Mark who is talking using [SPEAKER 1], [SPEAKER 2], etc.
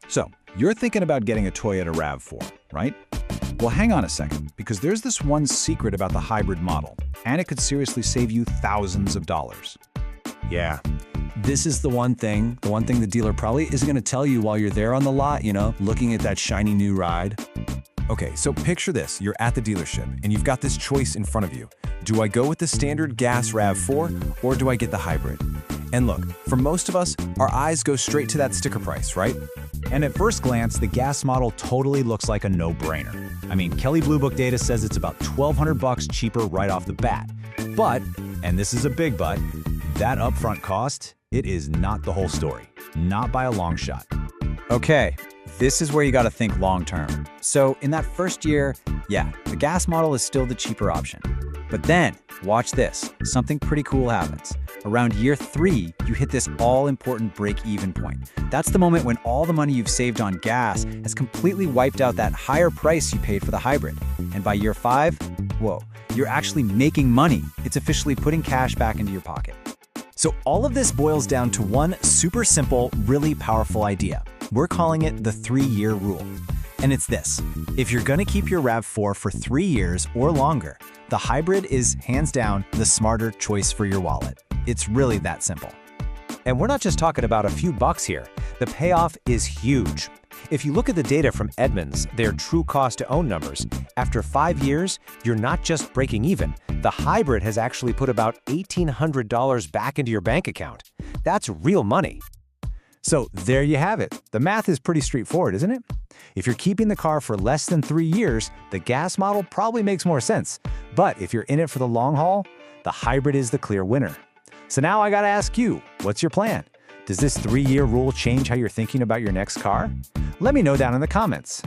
[SPEAKER 1] So, you're thinking about getting a Toyota RAV4, right? Well, hang on a second, because there's this one secret about the hybrid model, and it could seriously save you thousands of dollars.
[SPEAKER 2] Yeah. This is the one thing the dealer probably isn't going to tell you while you're there on the lot, looking at that shiny new ride. Okay, so picture this. You're at the dealership, and you've got this choice in front of you. Do I go with the standard gas RAV4, or do I get the hybrid? And look, for most of us, our eyes go straight to that sticker price, right?
[SPEAKER 1] And at first glance, the gas model totally looks like a no-brainer. I mean, Kelley Blue Book data says it's about $1,200 cheaper right off the bat. But, and this is a big but, that upfront cost, it is not the whole story. Not by a long shot. Okay, this is where you gotta think long-term. So in that first year, yeah, the gas model is still the cheaper option. But then, watch this, something pretty cool happens. Around year 3, you hit this all-important break-even point. That's the moment when all the money you've saved on gas has completely wiped out that higher price you paid for the hybrid. And by year 5, whoa, you're actually making money. It's officially putting cash back into your pocket.
[SPEAKER 2] So all of this boils down to one super simple, really powerful idea. We're calling it the 3-year rule. And it's this: if you're gonna keep your RAV4 for 3 years or longer, the hybrid is hands down the smarter choice for your wallet. It's really that simple. And we're not just talking about a few bucks here. The payoff is huge. If you look at the data from Edmunds, their true cost to own numbers, after 5 years, you're not just breaking even. The hybrid has actually put about $1,800 back into your bank account. That's real money. So there you have it. The math is pretty straightforward, isn't it? If you're keeping the car for less than 3 years, the gas model probably makes more sense. But if you're in it for the long haul, the hybrid is the clear winner. So now I gotta ask you, what's your plan? Does this 3-year rule change how you're thinking about your next car? Let me know down in the comments.